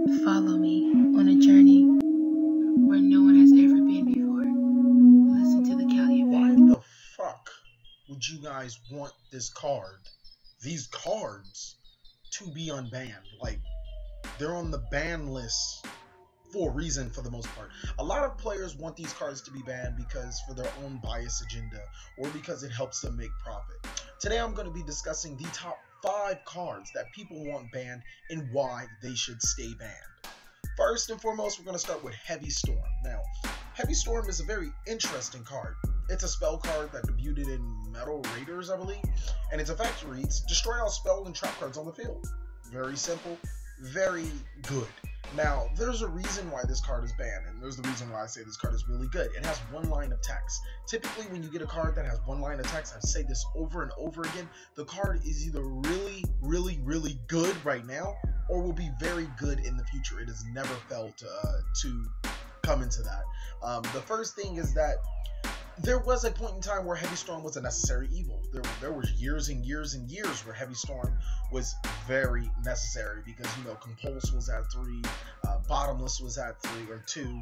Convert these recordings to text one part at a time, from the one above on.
Follow me on a journey where no one has ever been before. Listen to Why TheCaliEffect. the fuck would you guys want these cards, to be unbanned? Like, they're on the ban list for a reason for the most part. A lot of players want these cards to be banned because for their own bias agenda or because it helps them make profit. Today I'm going to be discussing the top 5 cards that people want banned and why they should stay banned. First and foremost, we're going to start with Heavy Storm. Now, Heavy Storm is a very interesting card. It's a spell card that debuted in Metal Raiders, I believe, and its effect reads, destroy all spell and trap cards on the field. Very simple, very good. Now, there's a reason why this card is banned, and there's the reason why I say this card is really good. It has one line of text. Typically, when you get a card that has one line of text, I say this over and over again, the card is either really, really, really good right now, or will be very good in the future. It has never failed to come into that. The first thing is that there was a point in time where Heavy Storm was a necessary evil. There was years and years and years where Heavy Storm was very necessary because, you know, Compulse was at 3, Bottomless was at 3 or 2.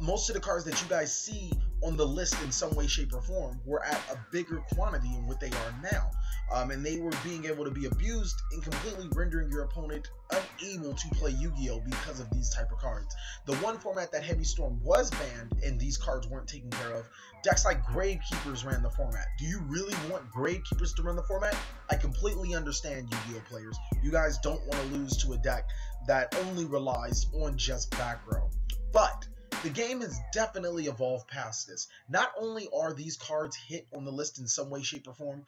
Most of the cards that you guys see on the list in some way, shape, or form were at a bigger quantity than what they are now. And they were being able to be abused and completely rendering your opponent unable to play Yu-Gi-Oh! Because of these type of cards. The one format that Heavy Storm was banned and these cards weren't taken care of, decks like Gravekeepers ran the format. Do you really want Gravekeepers to run the format? I completely understand, Yu-Gi-Oh! Players. You guys don't want to lose to a deck that only relies on just back row. But the game has definitely evolved past this. Not only are these cards hit on the list in some way, shape, or form,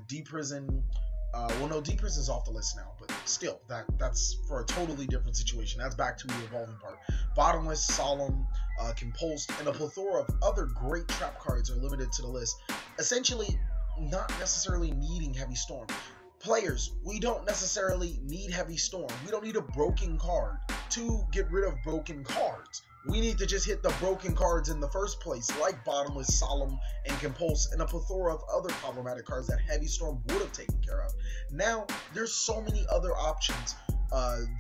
D-Prison, well, no, D-Prison's off the list now, but still, that's for a totally different situation. That's back to the evolving part. Bottomless, Solemn, Compulsed, and a plethora of other great trap cards are limited to the list, essentially not necessarily needing Heavy Storm. Players, we don't necessarily need Heavy Storm. We don't need a broken card to get rid of broken cards. We need to just hit the broken cards in the first place, like Bottomless, Solemn, and Compulse, and a plethora of other problematic cards that Heavy Storm would have taken care of. Now, there's so many other options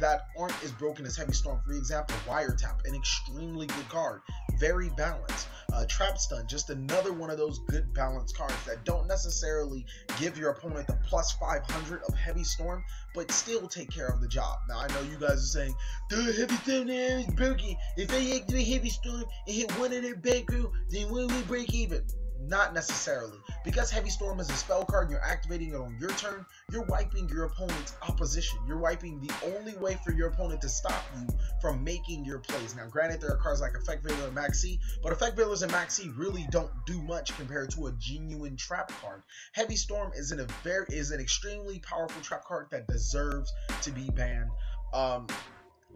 that aren't as broken as Heavy Storm. For example, Wiretap, an extremely good card, very balanced. Trap Stun, just another one of those good balanced cards that don't necessarily give your opponent the plus 500 of Heavy Storm, but still take care of the job. Now, I know you guys are saying, the Heavy Storm there is broken. If they activate Heavy Storm and hit one of their back row, then when we break even? Not necessarily. Because Heavy Storm is a spell card and you're activating it on your turn, you're wiping your opponent's opposition. You're wiping the only way for your opponent to stop you from making your plays. Now, granted, there are cards like Effect Veiler and Max C, but Effect Veilers and Max C really don't do much compared to a genuine trap card. Heavy Storm is an extremely powerful trap card that deserves to be banned.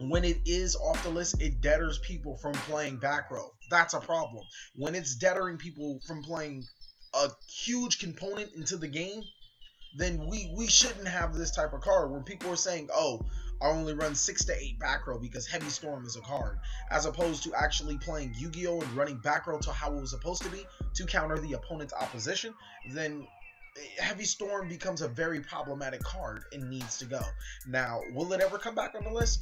When it is off the list, it deaders people from playing back row. That's a problem. When it's deadering people from playing a huge component into the game, then we shouldn't have this type of card where people are saying, oh, I only run 6 to 8 back row because Heavy Storm is a card, as opposed to actually playing Yu-Gi-Oh! And running back row to how it was supposed to be to counter the opponent's opposition. Then Heavy Storm becomes a very problematic card and needs to go. Now, will it ever come back on the list?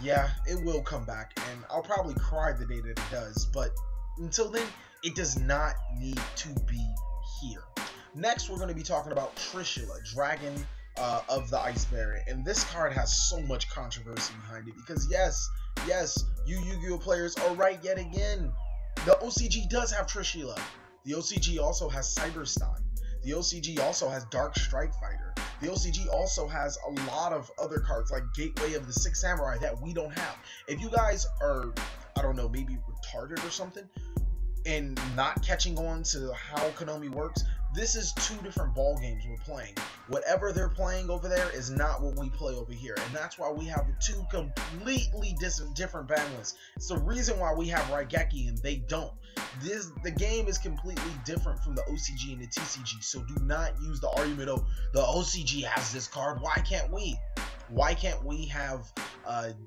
Yeah, it will come back, and I'll probably cry the day that it does, but until then, it does not need to be here. Next, we're going to be talking about Trishula, Dragon of the Ice Variant, and this card has so much controversy behind it, because yes, you Yu-Gi-Oh! Players are right yet again. The OCG does have Trishula. The OCG also has Cyberstein. The OCG also has Dark Strike Fighter. The OCG also has a lot of other cards like Gateway of the Six Samurai that we don't have. If you guys are, I don't know, maybe retarded or something, and not catching on to how Konami works, this is 2 different ball games we're playing. Whatever they're playing over there is not what we play over here, and that's why we have 2 completely different ban lists. It's the reason why we have Raigeki and they don't. The game is completely different from the OCG and the TCG, so do not use the argument of the OCG has this card, why can't we? Why can't we have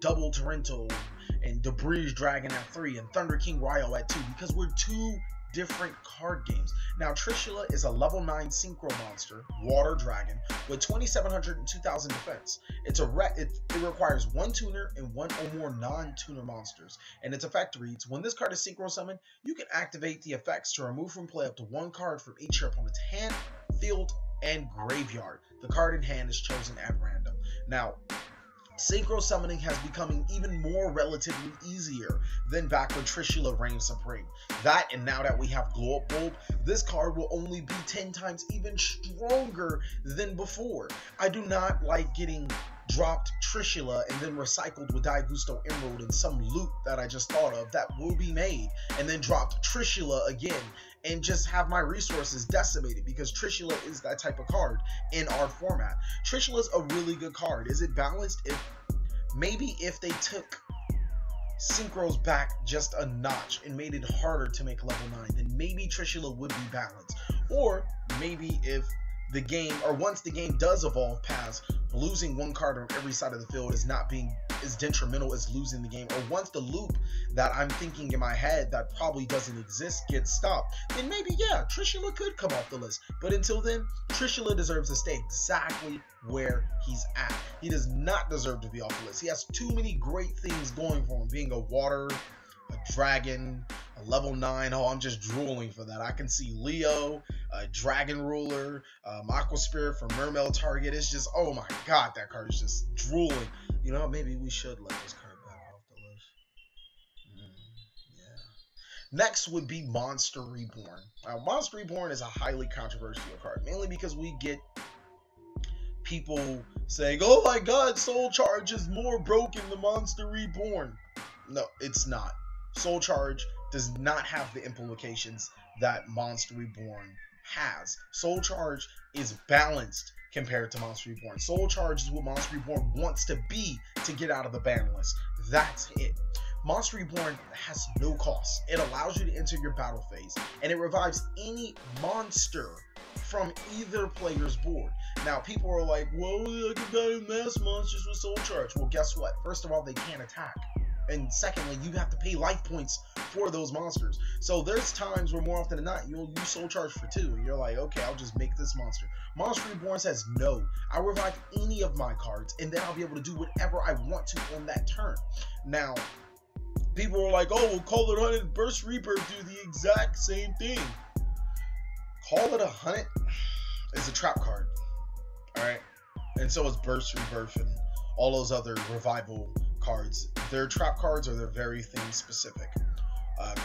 Double Torrento and Debris Dragon at 3 and Thunder King Ryo at 2? Because we're 2 different card games. Now, Trishula is a level 9 synchro monster, water dragon, with 2700 and 2000 defense. It requires one tuner and one or more non-tuner monsters. And its effect reads, when this card is synchro summoned, you can activate the effects to remove from play up to one card from each your opponent's hand, field, and graveyard. The card in hand is chosen at random. Now, synchro summoning has becoming even more relatively easier than back when Trishula reigned supreme. That, and now that we have Glow Up Bulb, this card will only be 10 times even stronger than before. I do not like getting dropped Trishula and then recycled with Diagusto Emerald in some loop that I just thought of that will be made, and then dropped Trishula again and just have my resources decimated, because Trishula is that type of card in our format. Trishula is a really good card. Is it balanced? Maybe if they took synchros back just a notch and made it harder to make level 9, then maybe Trishula would be balanced. Or maybe if the game, or once the game does evolve past losing one card on every side of the field is not being as detrimental as losing the game, or once the loop that I'm thinking in my head that probably doesn't exist gets stopped, then maybe, yeah, Trishula could come off the list. But until then, Trishula deserves to stay exactly where he's at. He does not deserve to be off the list. He has too many great things going for him, being a water, a dragon, a level 9. Oh, I'm just drooling for that. I can see Leo, a Dragon Ruler, Aqua Spirit for Mermail Target. It's just, oh my god, that card is just drooling. You know, maybe we should let this card back off the list. Yeah. Next would be Monster Reborn. Monster Reborn is a highly controversial card, mainly because we get people saying, oh my god, Soul Charge is more broken than Monster Reborn. No, it's not. Soul Charge does not have the implications that Monster Reborn has. Soul Charge is balanced compared to Monster Reborn. Soul Charge is what Monster Reborn wants to be to get out of the ban list. That's it. Monster Reborn has no cost. It allows you to enter your battle phase, and it revives any monster from either player's board. Now, people are like, well, I can battle mass monsters with Soul Charge. Well, guess what? First of all, they can't attack. And secondly, you have to pay life points for those monsters. So there's times where more often than not, you'll use Soul Charge for 2. And you're like, okay, I'll just make this monster. Monster Reborn says, no, I'll revive any of my cards, and then I'll be able to do whatever I want to on that turn. Now, people are like, oh, well, Call It 100 Burst Rebirth do the exact same thing. Call It 100 is a trap card. Alright? And so is Burst Rebirth and all those other revival cards. Their trap cards are they're very theme specific.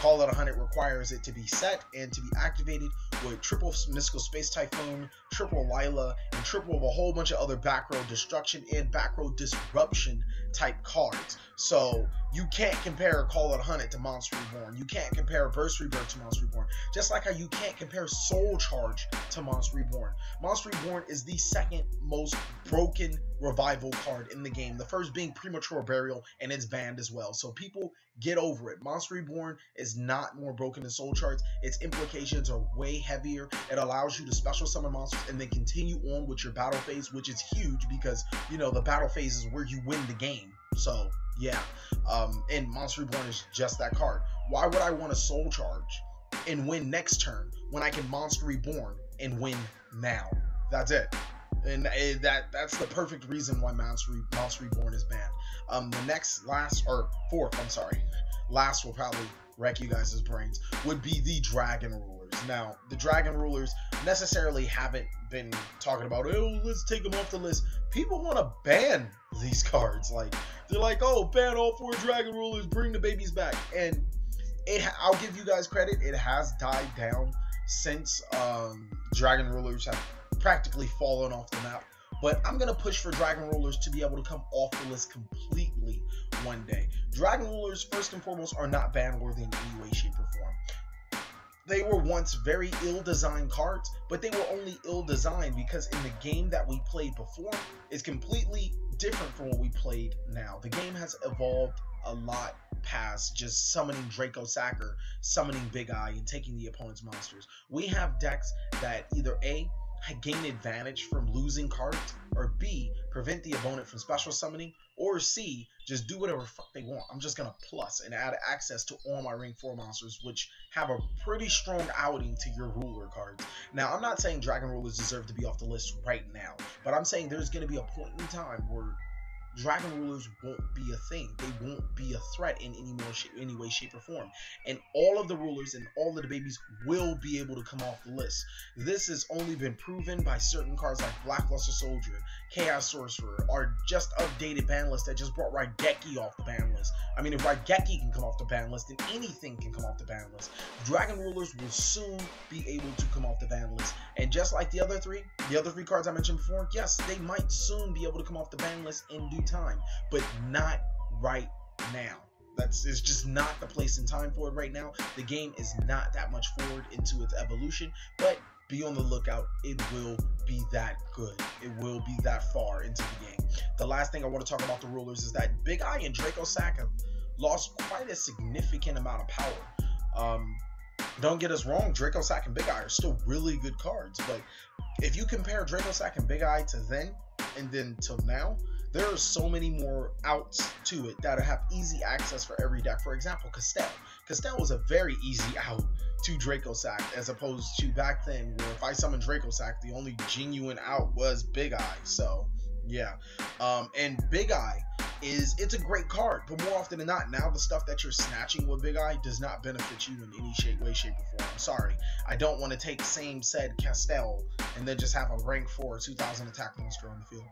Call It 100 requires it to be set and to be activated with triple Mystical Space Typhoon, triple Lila, and triple of a whole bunch of other back row destruction and back row disruption type cards. So you can't compare Call It 100 to Monster Reborn. You can't compare Burst Rebirth to Monster Reborn. Just like how you can't compare Soul Charge to Monster Reborn. Monster Reborn is the second most broken revival card in the game. The first being Premature Burial, and it's banned as well. So people, get over it. Monster Reborn is not more broken than Soul Charge. Its implications are way heavier. It allows you to special summon monsters and then continue on with your battle phase, which is huge because, you know, the battle phase is where you win the game. So, yeah. And Monster Reborn is just that card. Why would I want to Soul Charge and win next turn when I can Monster Reborn and win now? That's it. And that's the perfect reason why Monster Reborn is banned. Last will probably wreck you guys' brains, would be the Dragon Rulers. Now, the Dragon Rulers necessarily haven't been talking about, oh, let's take them off the list. People want to ban these cards. Like, they're like, oh, ban all 4 Dragon Rulers, bring the babies back. And I'll give you guys credit, it has died down since Dragon Rulers have practically fallen off the map. But I'm going to push for Dragon Rulers to be able to come off the list completely one day. Dragon Rulers, first and foremost, are not ban-worthy in any way, shape, or form. They were once very ill-designed cards, but they were only ill-designed because in the game that we played before is completely different from what we played now. The game has evolved a lot past just summoning Draco Sacker, summoning Big Eye, and taking the opponent's monsters. We have decks that either A, gain advantage from losing cards, or B, prevent the opponent from special summoning, or C, just do whatever fuck they want. I'm just gonna plus and add access to all my Ring 4 monsters, which have a pretty strong outing to your ruler cards. Now, I'm not saying Dragon Rulers deserve to be off the list right now, but I'm saying there's gonna be a point in time where Dragon Rulers won't be a thing. They won't be a threat in any way, shape, or form. And all of the rulers and all of the babies will be able to come off the list. This has only been proven by certain cards like Blackluster Soldier, Chaos Sorcerer, or just updated ban list that just brought Raigeki off the ban list. I mean, if Raigeki can come off the ban list, then anything can come off the ban list. Dragon Rulers will soon be able to come off the ban list. And just like the other three cards I mentioned before, yes, they might soon be able to come off the ban list in due time, but not right now. It's just not the place and time for it right now. The game is not that much forward into its evolution, but be on the lookout. It will be that good. It will be that far into the game. The last thing I want to talk about the rulers is that Big Eye and Draco Sack have lost quite a significant amount of power. Don't get us wrong, Draco Sack and Big Eye are still really good cards, but if you compare Draco Sack and Big Eye to then and then till now, there are so many more outs to it that have easy access for every deck. For example, Castell. Castell was a very easy out to Draco Sack, as opposed to back then where if I summoned Draco Sack, the only genuine out was Big Eye. So yeah, and Big Eye it's a great card, but more often than not, now the stuff that you're snatching with Big Eye does not benefit you in any way, shape, or form. I'm sorry, I don't want to take same said Castell and then just have a rank 4 2000 attack monster on the field.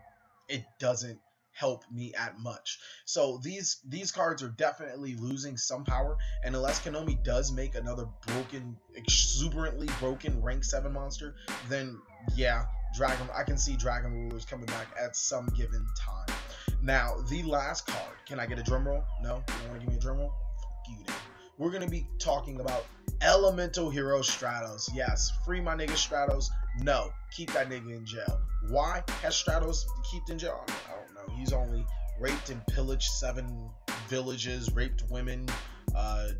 It doesn't help me at much. So these cards are definitely losing some power, and unless Konami does make another exuberantly broken rank 7 monster, then yeah, I can see Dragon Rulers coming back at some given time. Now, the last card, can I get a drum roll? No? You don't want to give me a drum roll? Fuck you then. We're going to be talking about Elemental Hero Stratos. Yes, free my nigga Stratos. No, keep that nigga in jail. Why has Stratos kept in jail? I don't know. He's only raped and pillaged 7 villages, raped women,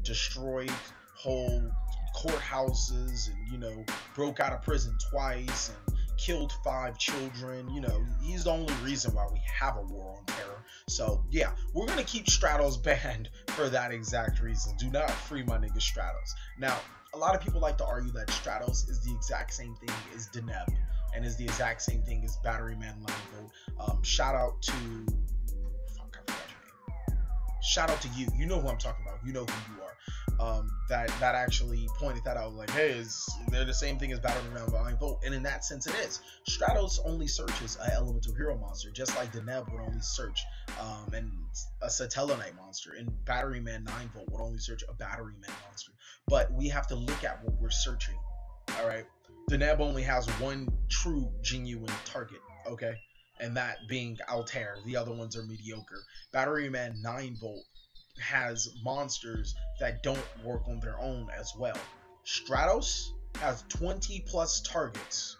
destroyed whole courthouses, and, you know, broke out of prison twice, and killed 5 children. You know, he's the only reason why we have a war on terror. So yeah, we're gonna keep Stratos banned for that exact reason. Do not free my nigga Stratos. Now, a lot of people like to argue that Stratos is the exact same thing as Deneb, and is the exact same thing as Battery Man Limbo. Shout out to I forgot your name. Shout out to you. You know who I'm talking about. You know who you are. That actually pointed that out, like, hey, they're the same thing as Battery Man Limbo, and in that sense it is. Stratos only searches an elemental hero monster, just like Deneb would only search and a Satellarknight monster, and Battery Man 9-Volt would only search a Battery Man monster. But we have to look at what we're searching. All right, Deneb only has one true genuine target, okay, and that being Altair. The other ones are mediocre. Battery Man 9-Volt has monsters that don't work on their own as well. Stratos has 20 plus targets,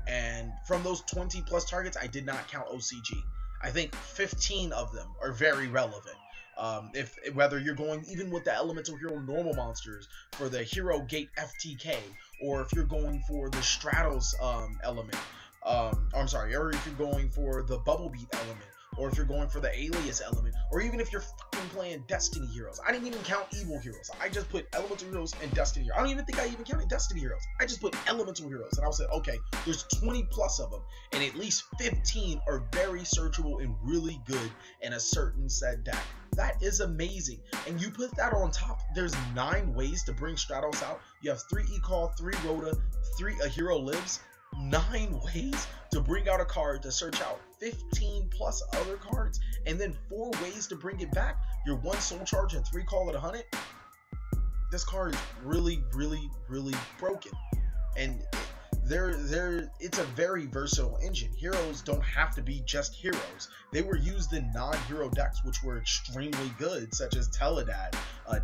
and from those 20 plus targets, I did not count OCG. I think 15 of them are very relevant. If whether you're going even with the Elemental Hero normal monsters for the Hero Gate FTK, or if you're going for the Stratos element, I'm sorry, or if you're going for the Bubble Beat element, or if you're going for the Alias element, or even if you're fucking playing Destiny Heroes. I didn't even count Evil Heroes. I just put Elemental Heroes and Destiny Heroes. I don't even think I even counted Destiny Heroes. I just put Elemental Heroes, and I said, okay, there's 20 plus of them, and at least 15 are very searchable and really good in a certain set deck. That is amazing. And you put that on top, there's 9 ways to bring Stratos out. You have 3 E-Call, 3 Rhoda, 3 A Hero Lives. 9 ways to bring out a card to search out 15 plus other cards, and then 4 ways to bring it back. Your 1 Soul Charge and 3 Call It 100. This card is really, really, really broken, and it's a very versatile engine. Heroes don't have to be just heroes. They were used in non-hero decks, which were extremely good, such as Teledad,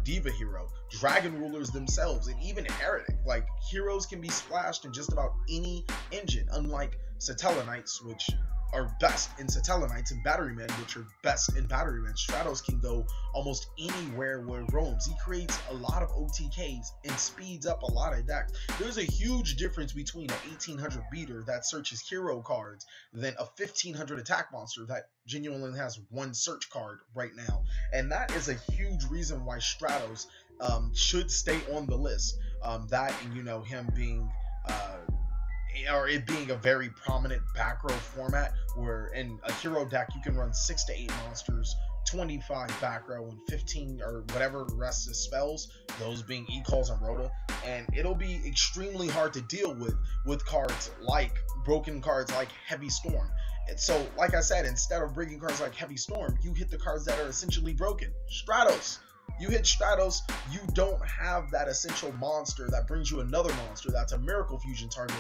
Diva Hero, Dragon Rulers themselves, and even Heretic. Like, heroes can be splashed in just about any engine, unlike Satellarknights, which are best in Satellanites and Batterymen, which are best in Batterymen. Stratos can go almost anywhere where it roams. He creates a lot of OTKs and speeds up a lot of decks. There's a huge difference between an 1800 beater that searches hero cards than a 1500 attack monster that genuinely has one search card right now. And that is a huge reason why Stratos should stay on the list. That and, you know, him being or it being a very prominent back row format where in a hero deck you can run 6 to 8 monsters, 25 back row, and 15 or whatever the rest is spells, those being e-calls and rota, and it'll be extremely hard to deal with cards like broken cards like Heavy Storm. And so, like I said, instead of breaking cards like Heavy Storm, you hit the cards that are essentially broken. Stratos. You hit Stratos, you don't have that essential monster that brings you another monster that's a Miracle Fusion target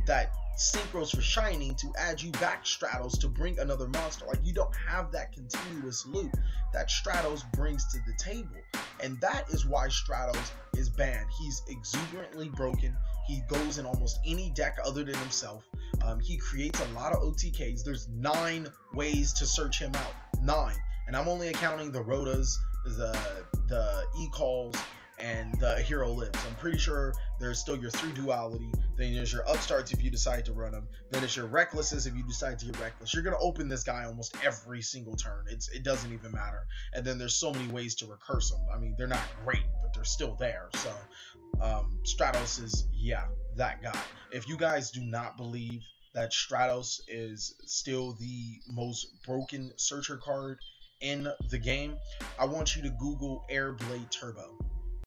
that synchros for Shining to add you back Stratos to bring another monster. Like, you don't have that continuous loop that Stratos brings to the table. And that is why Stratos is banned. He's exuberantly broken. He goes in almost any deck other than himself. He creates a lot of OTKs. There's 9 ways to search him out. 9. And I'm only accounting the rotas, the e-calls, and the hero lives. I'm pretty sure there's still your 3 duality, then there's your upstarts if you decide to run them, then it's your recklesses if you decide to get reckless. You're going to open this guy almost every single turn. It doesn't even matter. And then there's so many ways to recurse them. I mean, they're not great, but they're still there. So Stratos is, yeah, that guy. If you guys do not believe that Stratos is still the most broken searcher card in the game, I want you to Google Airblade Turbo.